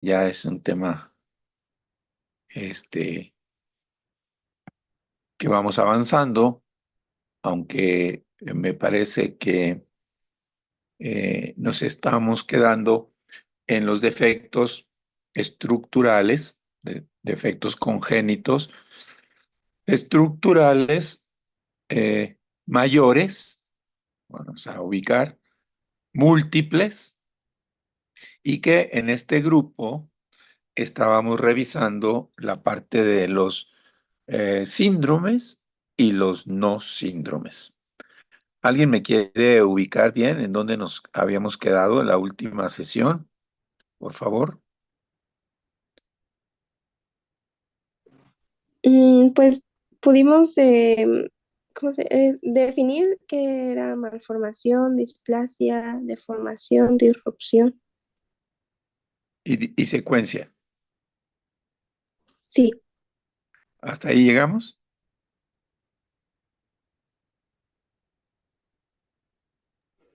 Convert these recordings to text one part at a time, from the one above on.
ya es un tema este, que vamos avanzando, aunque me parece que nos estamos quedando en los defectos estructurales, defectos congénitos estructurales mayores, vamos a ubicar, múltiples, y que en este grupo estábamos revisando la parte de los síndromes y los no síndromes. ¿Alguien me quiere ubicar bien en dónde nos habíamos quedado en la última sesión? Por favor. Pues pudimos definir qué era malformación, displasia, deformación, disrupción. Y secuencia. Sí, ¿Hasta ahí llegamos?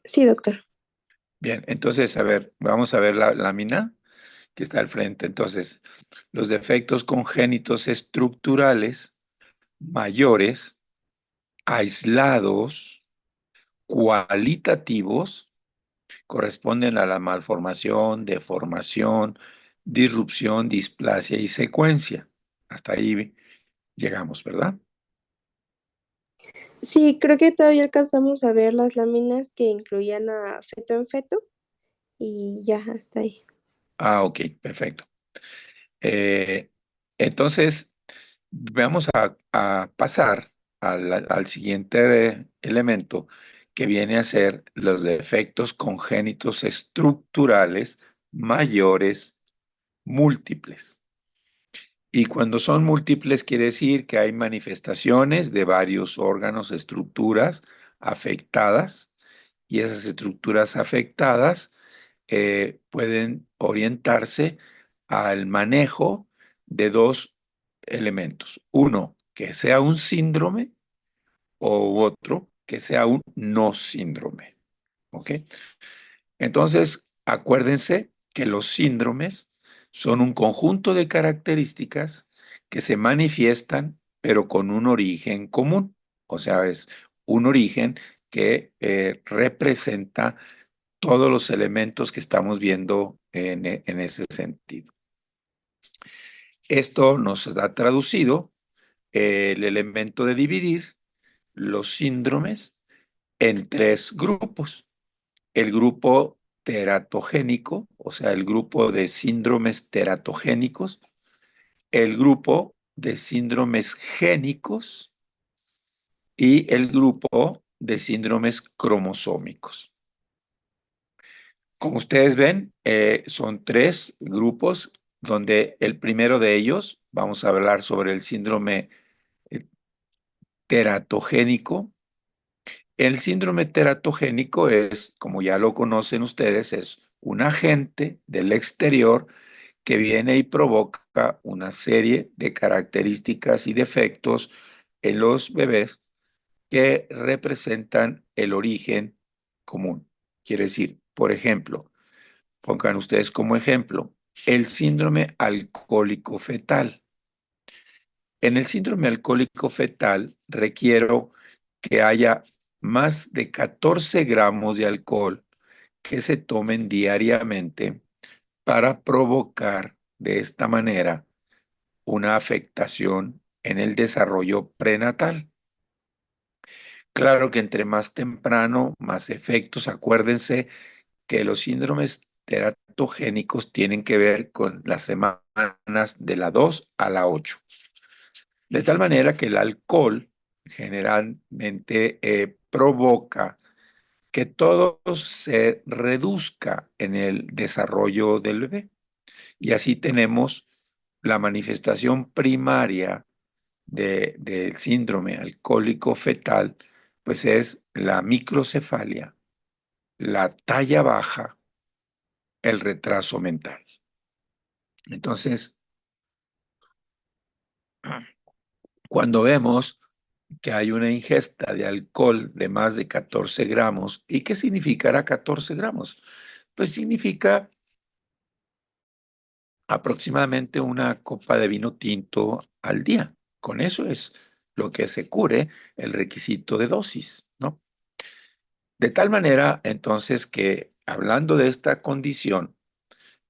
sí, doctor. Bien, entonces, a ver, vamos a ver la lámina que está al frente. Entonces, los defectos congénitos estructurales mayores, aislados, cualitativos, corresponden a la malformación, deformación, disrupción, displasia y secuencia. Hasta ahí llegamos, ¿verdad? Sí, creo que todavía alcanzamos a ver las láminas que incluían a feto en feto y ya hasta ahí. Ah, ok, perfecto. Eh, entonces, vamos a pasar al siguiente elemento que viene a ser los defectos congénitos estructurales mayores múltiples. Y cuando son múltiples quiere decir que hay manifestaciones de varios órganos, estructuras afectadas, y esas estructuras afectadas pueden orientarse al manejo de dos elementos. Uno, que sea un síndrome, o otro, que sea un no síndrome. ¿Ok? Entonces, acuérdense que los síndromes son un conjunto de características que se manifiestan, pero con un origen común. O sea, es un origen que representa todos los elementos que estamos viendo en ese sentido. Esto nos da traducido el elemento de dividir los síndromes en tres grupos. El grupo teratogénico, o sea, el grupo de síndromes teratogénicos, el grupo de síndromes génicos y el grupo de síndromes cromosómicos. Como ustedes ven, son tres grupos donde el primero de ellos, vamos a hablar sobre el síndrome eh, teratogénico. El síndrome teratogénico es, como ya lo conocen ustedes, es un agente del exterior que viene y provoca una serie de características y defectos en los bebés que representan el origen común. Quiere decir, por ejemplo, pongan ustedes como ejemplo el síndrome alcohólico fetal. En el síndrome alcohólico fetal requiero que haya más de 14 gramos de alcohol que se tomen diariamente para provocar de esta manera una afectación en el desarrollo prenatal. Claro que entre más temprano, más efectos. Acuérdense que los síndromes teratogénicos tienen que ver con las semanas de la 2 a la 8. De tal manera que el alcohol generalmente provoca que todo se reduzca en el desarrollo del bebé. Y así tenemos la manifestación primaria del síndrome alcohólico fetal, pues es la microcefalia, la talla baja, el retraso mental. Entonces, cuando vemos que hay una ingesta de alcohol de más de 14 gramos, ¿y qué significará 14 gramos? Pues significa aproximadamente una copa de vino tinto al día. Con eso es lo que se cure el requisito de dosis, ¿no? De tal manera, entonces, que hablando de esta condición,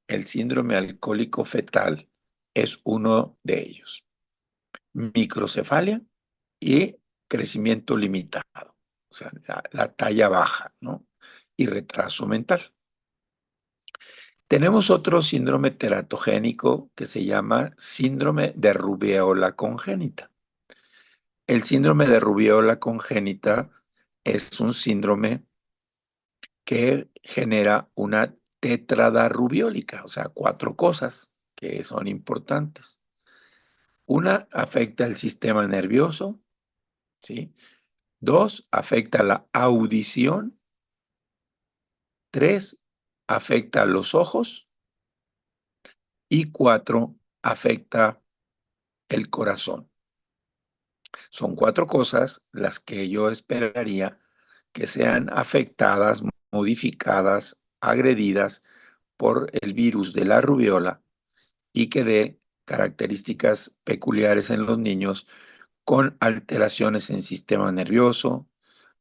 el síndrome alcohólico fetal es uno de ellos. Microcefalia y crecimiento limitado, o sea, la talla baja, ¿no? Y retraso mental. Tenemos otro síndrome teratogénico que se llama síndrome de rubéola congénita. El síndrome de rubéola congénita es un síndrome que genera una tétrada rubiólica, o sea, cuatro cosas que son importantes. Una, afecta el sistema nervioso, ¿sí? Dos, afecta la audición. Tres, afecta los ojos. Y cuatro, afecta el corazón. Son cuatro cosas las que yo esperaría que sean afectadas, modificadas, agredidas por el virus de la rubiola y que dé características peculiares en los niños con alteraciones en sistema nervioso,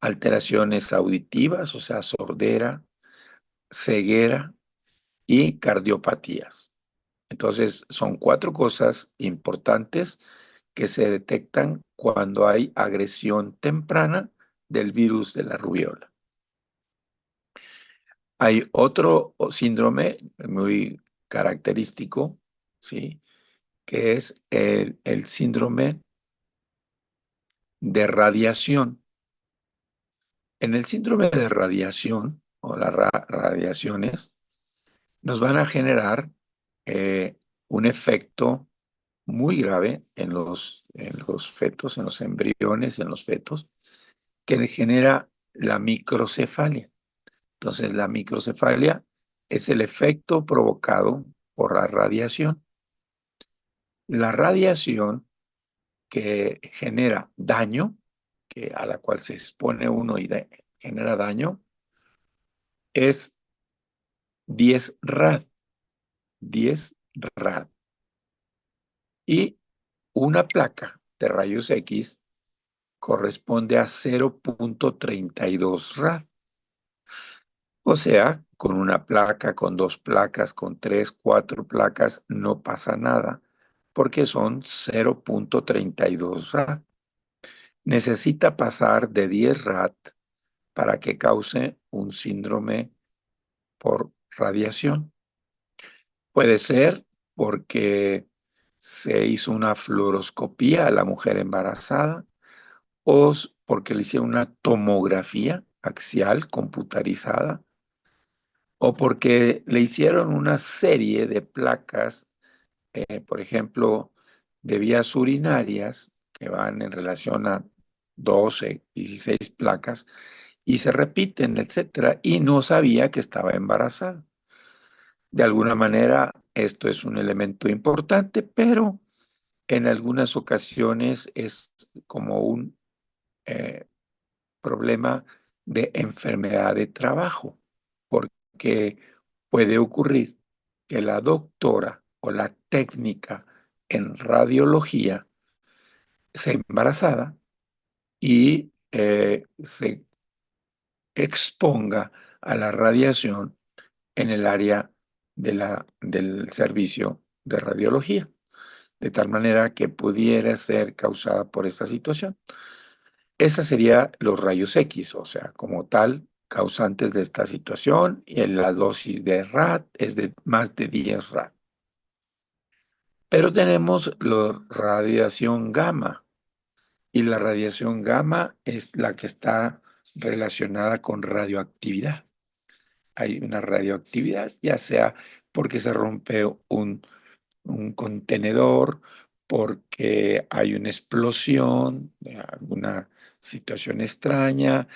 alteraciones auditivas, o sea, sordera, ceguera y cardiopatías. Entonces, son cuatro cosas importantes que se detectan cuando hay agresión temprana del virus de la rubiola. Hay otro síndrome muy característico, ¿sí? Que es el síndrome de radiación. En el síndrome de radiación o las radiaciones nos van a generar eh, un efecto muy grave en los fetos, en los embriones, en los fetos, que genera la microcefalia. Entonces, la microcefalia es el efecto provocado por la radiación. La radiación que genera daño, que a la cual se expone uno y genera daño, es 10 rad, 10 rad. Y una placa de rayos X corresponde a 0,32 rad. O sea, con una placa, con dos placas, con tres, cuatro placas, no pasa nada, porque son 0,32 rad. Necesita pasar de 10 rad para que cause un síndrome por radiación. Puede ser porque se hizo una fluoroscopía a la mujer embarazada o porque le hicieron una tomografía axial computarizada o porque le hicieron una serie de placas, por ejemplo, de vías urinarias que van en relación a 12, 16 placas y se repiten, etcétera, y no sabía que estaba embarazada. De alguna manera, esto es un elemento importante, pero en algunas ocasiones es como un eh, problema de enfermedad de trabajo, porque puede ocurrir que la doctora o la técnica en radiología se embarazada y se exponga a la radiación en el área del servicio de radiología, de tal manera que pudiera ser causada por esta situación. Esa sería los rayos X, o sea, como tal, causantes de esta situación, y en la dosis de rad es de más de 10 rad. Pero tenemos la radiación gamma, y la radiación gamma es la que está relacionada con radioactividad. Hay una radioactividad, ya sea porque se rompe un contenedor, porque hay una explosión, alguna situación extraña,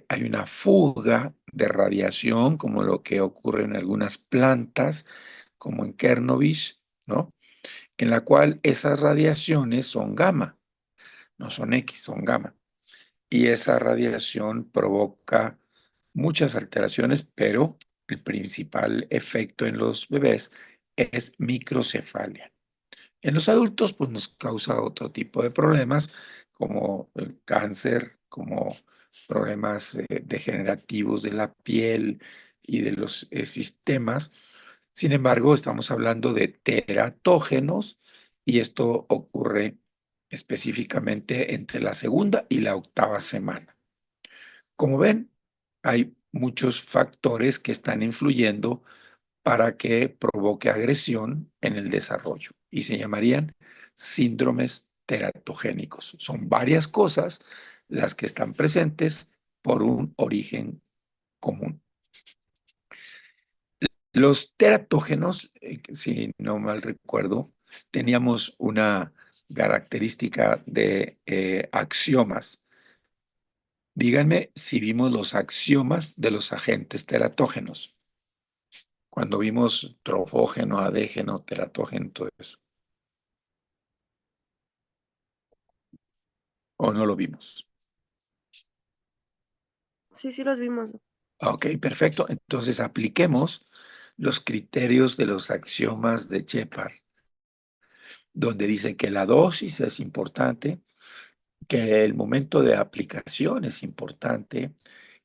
hay una fuga de radiación, como lo que ocurre en algunas plantas, como en Chernobyl, ¿no? En la cual esas radiaciones son gamma, no son X, son gamma. Y esa radiación provoca muchas alteraciones, pero el principal efecto en los bebés es microcefalia. En los adultos, pues nos causa otro tipo de problemas, como el cáncer, como problemas degenerativos de la piel y de los sistemas. Sin embargo, estamos hablando de teratógenos y esto ocurre específicamente entre la segunda y la octava semana. Como ven, hay muchos factores que están influyendo para que provoque agresión en el desarrollo y se llamarían síndromes teratogénicos. Son varias cosas las que están presentes por un origen común. Los teratógenos, si no mal recuerdo, teníamos una característica de axiomas. Díganme si vimos los axiomas de los agentes teratógenos. Cuando vimos trofógeno, adégeno, teratógeno, todo eso. ¿O no lo vimos? Sí, sí los vimos. Ok, perfecto. Entonces apliquemos los criterios de los axiomas de Shepard, donde dice que la dosis es importante, que el momento de aplicación es importante,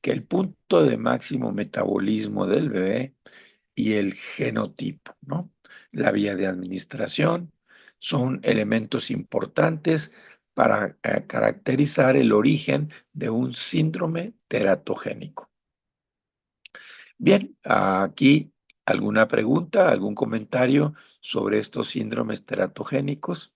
que el punto de máximo metabolismo del bebé y el genotipo, ¿no? La vía de administración son elementos importantes para caracterizar el origen de un síndrome teratogénico. Bien, aquí alguna pregunta, algún comentario sobre estos síndromes teratogénicos.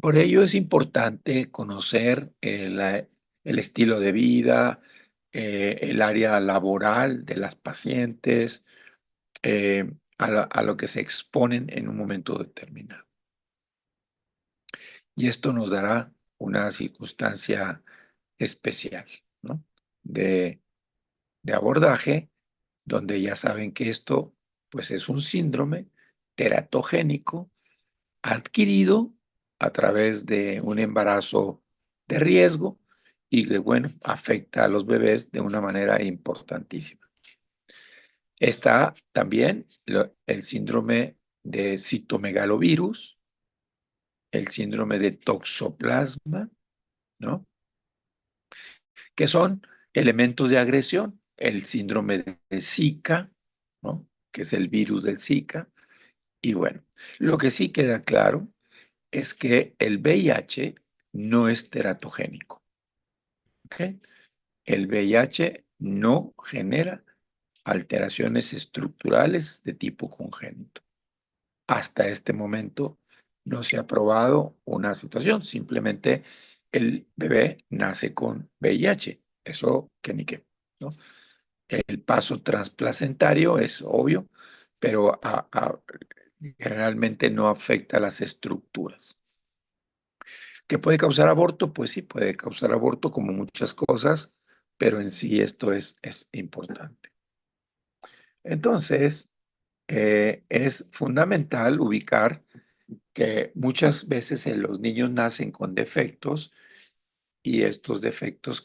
Por ello es importante conocer el estilo de vida, el área laboral de las pacientes, a lo que se exponen en un momento determinado. Y esto nos dará una circunstancia especial, ¿no? De abordaje, donde ya saben que esto, pues, es un síndrome teratogénico adquirido a través de un embarazo de riesgo y que, bueno, afecta a los bebés de una manera importantísima. Está también el síndrome de citomegalovirus, el síndrome de toxoplasma, ¿no? Que son elementos de agresión, el síndrome de Zika, ¿no? Que es el virus del Zika. Y bueno, lo que sí queda claro es que el VIH no es teratogénico, ¿ok? El VIH no genera alteraciones estructurales de tipo congénito. Hasta este momento no se ha probado una situación, simplemente el bebé nace con VIH, eso que ni qué, ¿no? El paso transplacentario es obvio, pero generalmente no afecta a las estructuras. ¿Qué puede causar aborto? Pues sí, puede causar aborto como muchas cosas, pero en sí esto es importante. Entonces, es fundamental ubicar que muchas veces los niños nacen con defectos y estos defectos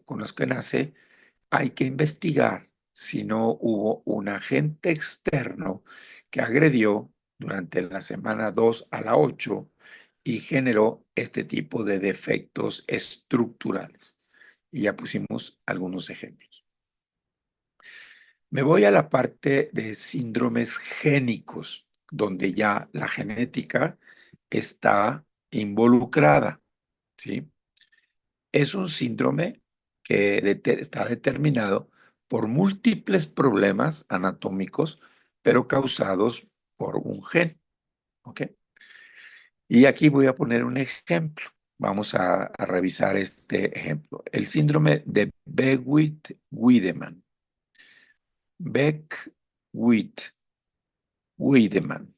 con los que nace hay que investigar si no hubo un agente externo que agredió durante la semana 2 a la 8 y generó este tipo de defectos estructurales. Y ya pusimos algunos ejemplos. Me voy a la parte de síndromes génicos, donde ya la genética está involucrada, ¿sí? Es un síndrome que está determinado por múltiples problemas anatómicos, pero causados por un gen, ¿ok? Y aquí voy a poner un ejemplo. Vamos a revisar este ejemplo. El síndrome de Beckwith-Wiedemann. Beckwith-Wiedemann.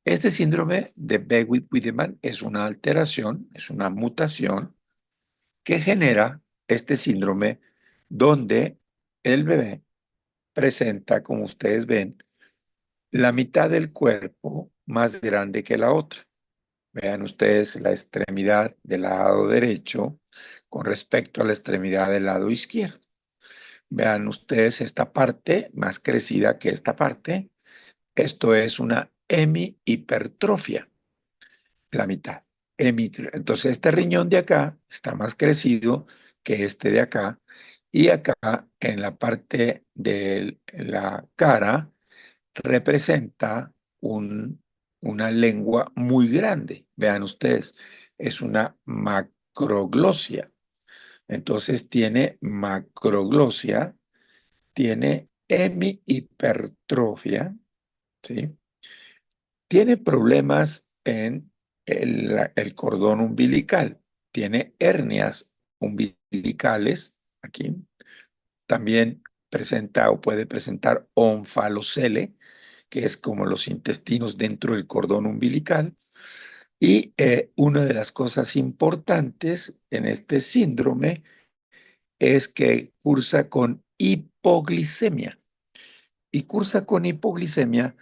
Este síndrome de Beckwith-Wiedemann es una alteración, es una mutación que genera este síndrome donde el bebé presenta, como ustedes ven, la mitad del cuerpo más grande que la otra. Vean ustedes la extremidad del lado derecho con respecto a la extremidad del lado izquierdo. Vean ustedes esta parte más crecida que esta parte. Esto es una hemihipertrofia, la mitad. Entonces, este riñón de acá está más crecido que este de acá. Y acá, en la parte de la cara, representa una lengua muy grande. Vean ustedes, es una macroglosia. Entonces, tiene macroglosia, tiene hemihipertrofia, ¿sí? Tiene problemas en el cordón umbilical, tiene hernias umbilicales aquí, también presenta o puede presentar onfalocele, que es como los intestinos dentro del cordón umbilical. Y una de las cosas importantes en este síndrome es que cursa con hipoglicemia. Y cursa con hipoglicemia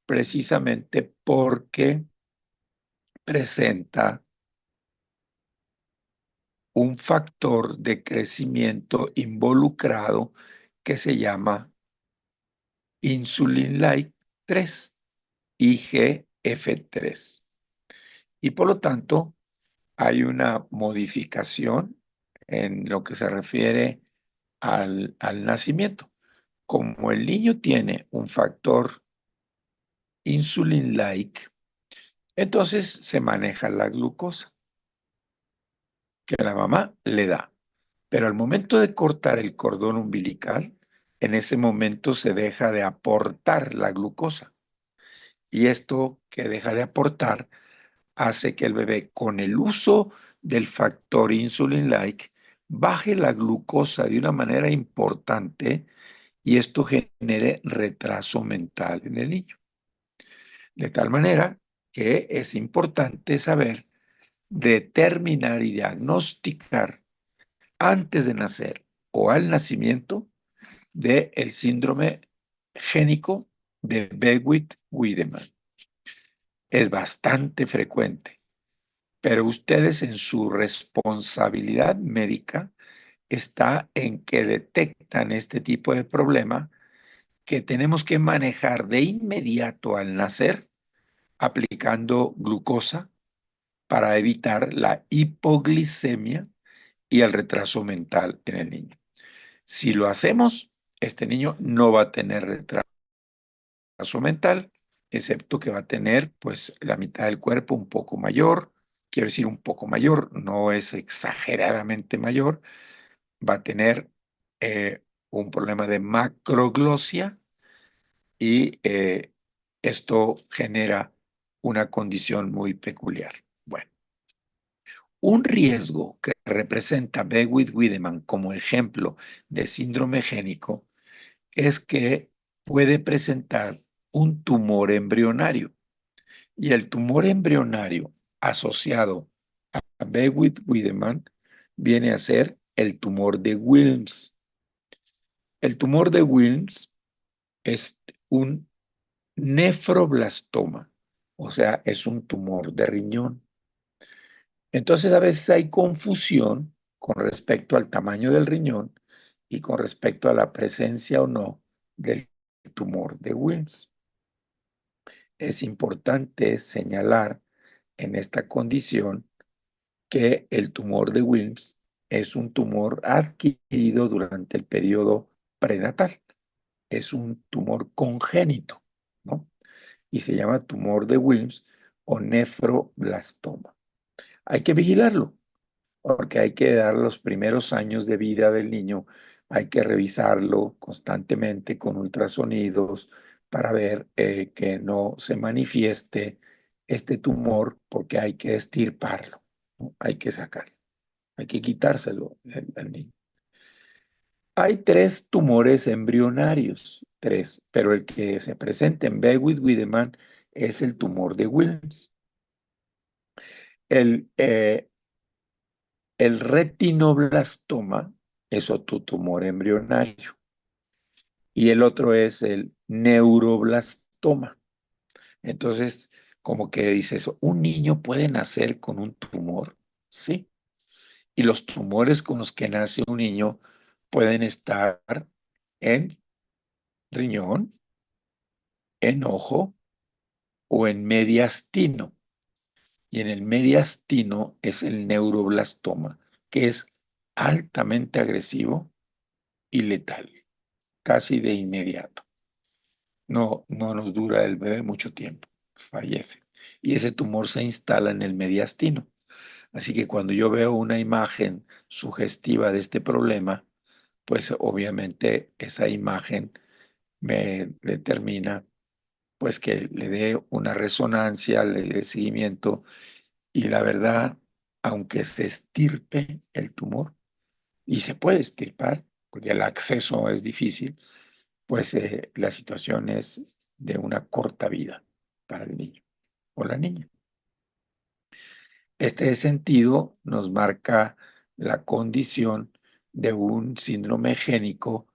precisamente porque presenta un factor de crecimiento involucrado que se llama insulin-like 3, IGF-3. Y por lo tanto, hay una modificación en lo que se refiere al nacimiento. Como el niño tiene un factor insulin-like, entonces se maneja la glucosa que la mamá le da. Pero al momento de cortar el cordón umbilical, en ese momento se deja de aportar la glucosa. Y esto que deja de aportar hace que el bebé, con el uso del factor insulin-like, baje la glucosa de una manera importante y esto genere retraso mental en el niño. De tal manera que es importante saber determinar y diagnosticar antes de nacer o al nacimiento del síndrome génico de Beckwith-Wiedemann. Es bastante frecuente, pero ustedes en su responsabilidad médica está en que detectan este tipo de problema que tenemos que manejar de inmediato al nacer aplicando glucosa para evitar la hipoglicemia y el retraso mental en el niño. Si lo hacemos, este niño no va a tener retraso mental, excepto que va a tener pues la mitad del cuerpo un poco mayor, quiero decir un poco mayor, no es exageradamente mayor, va a tener un problema de macroglosia y esto genera una condición muy peculiar. Bueno, un riesgo que representa Beckwith-Wiedemann como ejemplo de síndrome génico es que puede presentar un tumor embrionario. Y el tumor embrionario asociado a Beckwith-Wiedemann viene a ser el tumor de Wilms. El tumor de Wilms es un nefroblastoma, o sea, es un tumor de riñón. Entonces a veces hay confusión con respecto al tamaño del riñón y con respecto a la presencia o no del tumor de Wilms. Es importante señalar en esta condición que el tumor de Wilms es un tumor adquirido durante el periodo prenatal. Es un tumor congénito, ¿no? Y se llama tumor de Wilms o nefroblastoma. Hay que vigilarlo, porque hay que dar los primeros años de vida del niño, hay que revisarlo constantemente con ultrasonidos para ver que no se manifieste este tumor, porque hay que extirparlo, ¿no? Hay que sacarlo, hay que quitárselo al niño. Hay tres tumores embrionarios, tres, pero el que se presenta en Beckwith-Wiedemann es el tumor de Wilms. El, el retinoblastoma es otro tumor embrionario y el otro es el neuroblastoma. Entonces, como que dice eso, ¿un niño puede nacer con un tumor? Sí. Y los tumores con los que nace un niño pueden estar en riñón, en ojo o en mediastino. Y en el mediastino es el neuroblastoma, que es altamente agresivo y letal, casi de inmediato. No nos dura el bebé mucho tiempo, fallece. Y ese tumor se instala en el mediastino. Así que cuando yo veo una imagen sugestiva de este problema, pues obviamente esa imagen me determina pues que le dé una resonancia, le dé seguimiento y la verdad, aunque se estirpe el tumor y se puede estirpar, porque el acceso es difícil, pues la situación es de una corta vida para el niño o la niña. Este sentido nos marca la condición de un síndrome génico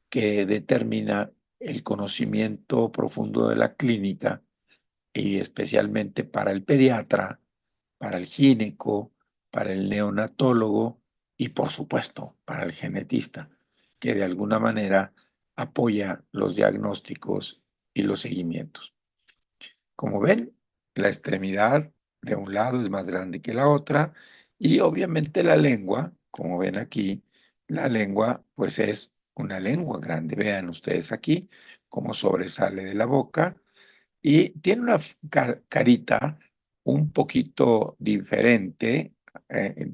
que determina el conocimiento profundo de la clínica y especialmente para el pediatra, para el gineco, para el neonatólogo y por supuesto para el genetista, que de alguna manera apoya los diagnósticos y los seguimientos. Como ven, la extremidad de un lado es más grande que la otra y obviamente la lengua, como ven aquí, la lengua pues es una lengua grande. Vean ustedes aquí cómo sobresale de la boca y tiene una carita un poquito diferente,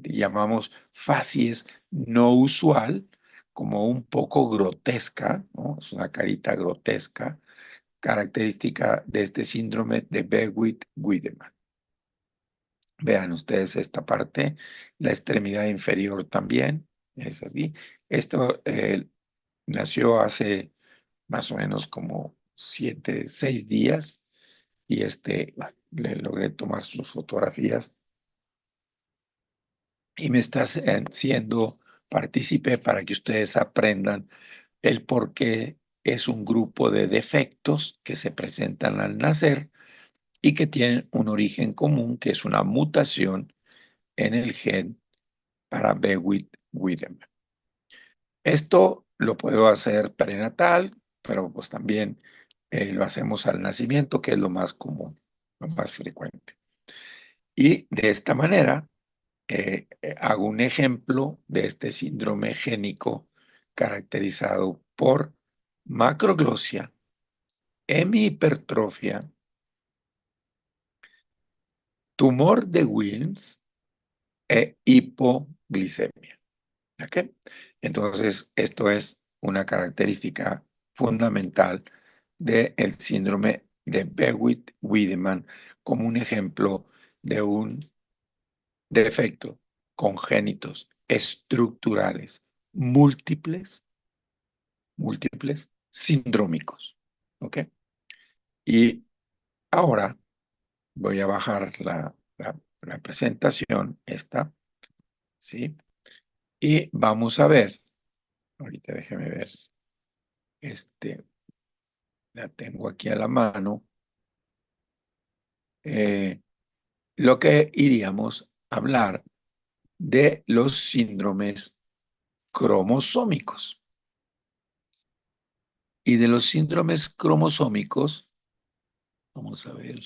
llamamos facies no usual, como un poco grotesca, ¿no? Es una carita grotesca característica de este síndrome de Behçet-Wiedemann. Vean ustedes esta parte, la extremidad inferior también, es así. Esto nació hace más o menos como 6 días y le logré tomar sus fotografías y me está siendo partícipe para que ustedes aprendan el por qué es un grupo de defectos que se presentan al nacer y que tienen un origen común, que es una mutación en el gen para Behçet-Wiedemann. Esto lo puedo hacer prenatal, pero pues también lo hacemos al nacimiento, que es lo más común, lo más frecuente. Y de esta manera hago un ejemplo de este síndrome génico caracterizado por macroglosia, hemihipertrofia, tumor de Wilms e hipoglicemia. ¿Ok? Entonces, esto es una característica fundamental del síndrome de Behçet-Wiedemann como un ejemplo de un defecto congénitos estructurales múltiples, sindrómicos. ¿Ok? Y ahora voy a bajar la presentación, esta, ¿sí? Y vamos a ver, ahorita déjeme ver, este, la tengo aquí a la mano, lo que iríamos a hablar de los síndromes cromosómicos. Y de los síndromes cromosómicos, vamos a ver,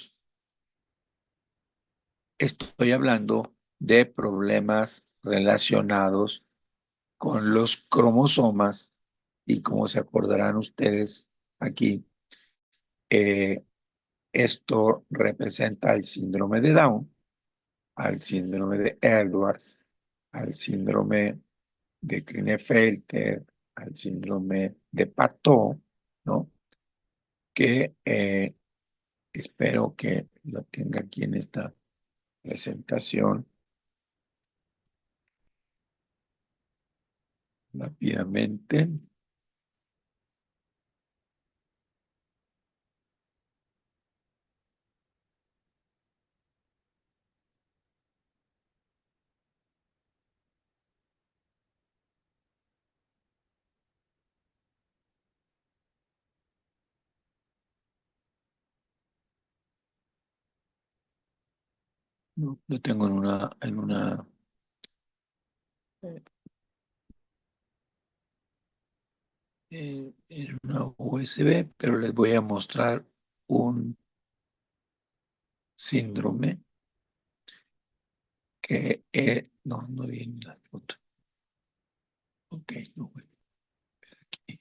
estoy hablando de problemas relacionados con los cromosomas y como se acordarán ustedes aquí, eh, esto representa el síndrome de Down, al síndrome de Edwards, al síndrome de Klinefelter, al síndrome de Patot, ¿no? Que espero que lo tenga aquí en esta presentación rápidamente. No, lo tengo en una en una USB, pero les voy a mostrar un síndrome que no, no viene la foto. Ok, no, bueno, aquí.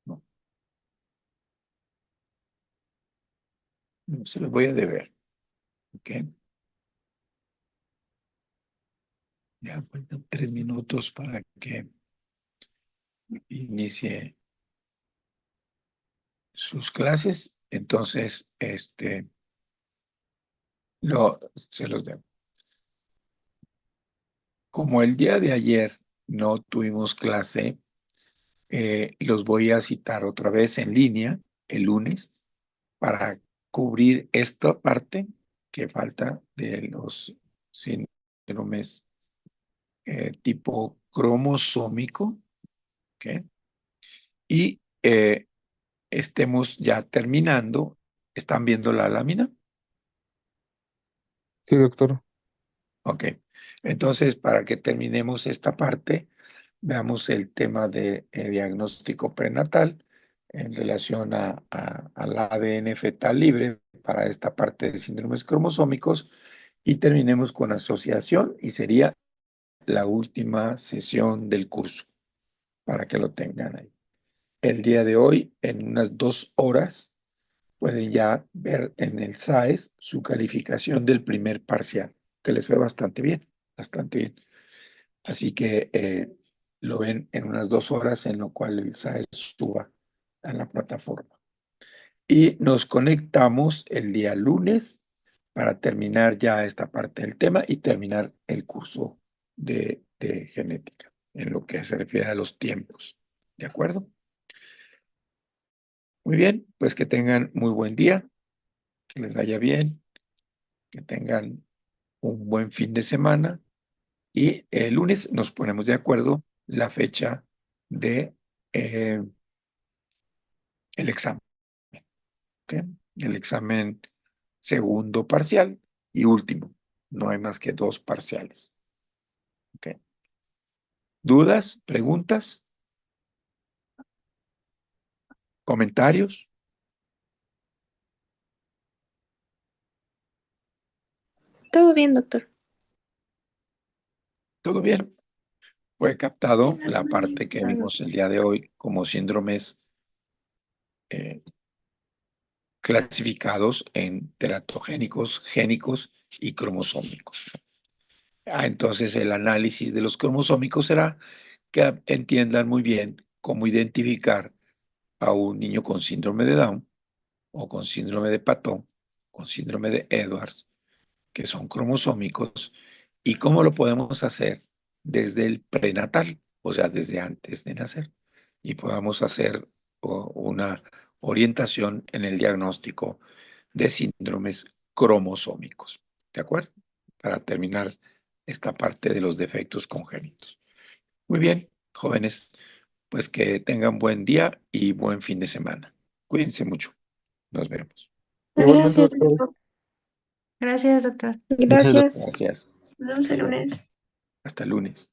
No, no, se los voy a deber. Ok, ya faltan 3 minutos para que inicie sus clases. Entonces, se los debo. Como el día de ayer no tuvimos clase, los voy a citar otra vez en línea el lunes para cubrir esta parte que falta de los síndromes tipo cromosómico, ¿ok? Y estemos ya terminando. ¿Están viendo la lámina? Sí, doctor. Ok. Entonces, para que terminemos esta parte, veamos el tema de diagnóstico prenatal en relación al ADN fetal libre para esta parte de síndromes cromosómicos y terminemos con asociación y sería la última sesión del curso para que lo tengan ahí. El día de hoy, en unas 2 horas, pueden ya ver en el SAES su calificación del primer parcial, que les fue bastante bien, bastante bien. Así que lo ven en unas 2 horas en lo cual el SAES suba a la plataforma. Y nos conectamos el día lunes para terminar ya esta parte del tema y terminar el curso de genética en lo que se refiere a los tiempos. ¿De acuerdo? Muy bien, pues que tengan muy buen día, que les vaya bien, que tengan un buen fin de semana y el lunes nos ponemos de acuerdo la fecha de el examen, ¿ok? El examen segundo parcial y último. No hay más que 2 parciales, ¿ok? ¿Dudas? ¿Preguntas? ¿Comentarios? Todo bien, doctor. ¿Todo bien? Fue captado la parte que vimos el día de hoy como síndromes eh, clasificados en teratogénicos, génicos y cromosómicos. Entonces el análisis de los cromosómicos será que entiendan muy bien cómo identificar a un niño con síndrome de Down o con síndrome de Patton, con síndrome de Edwards, que son cromosómicos, y cómo lo podemos hacer desde el prenatal, o sea, desde antes de nacer, y podamos hacer una orientación en el diagnóstico de síndromes cromosómicos. ¿De acuerdo? Para terminar esta parte de los defectos congénitos. Muy bien, jóvenes, pues que tengan buen día y buen fin de semana. Cuídense mucho. Nos vemos. Igualmente, Gracias, doctor. doctor. Gracias, doctor. Gracias. Gracias. Nos vemos el lunes. Hasta el lunes.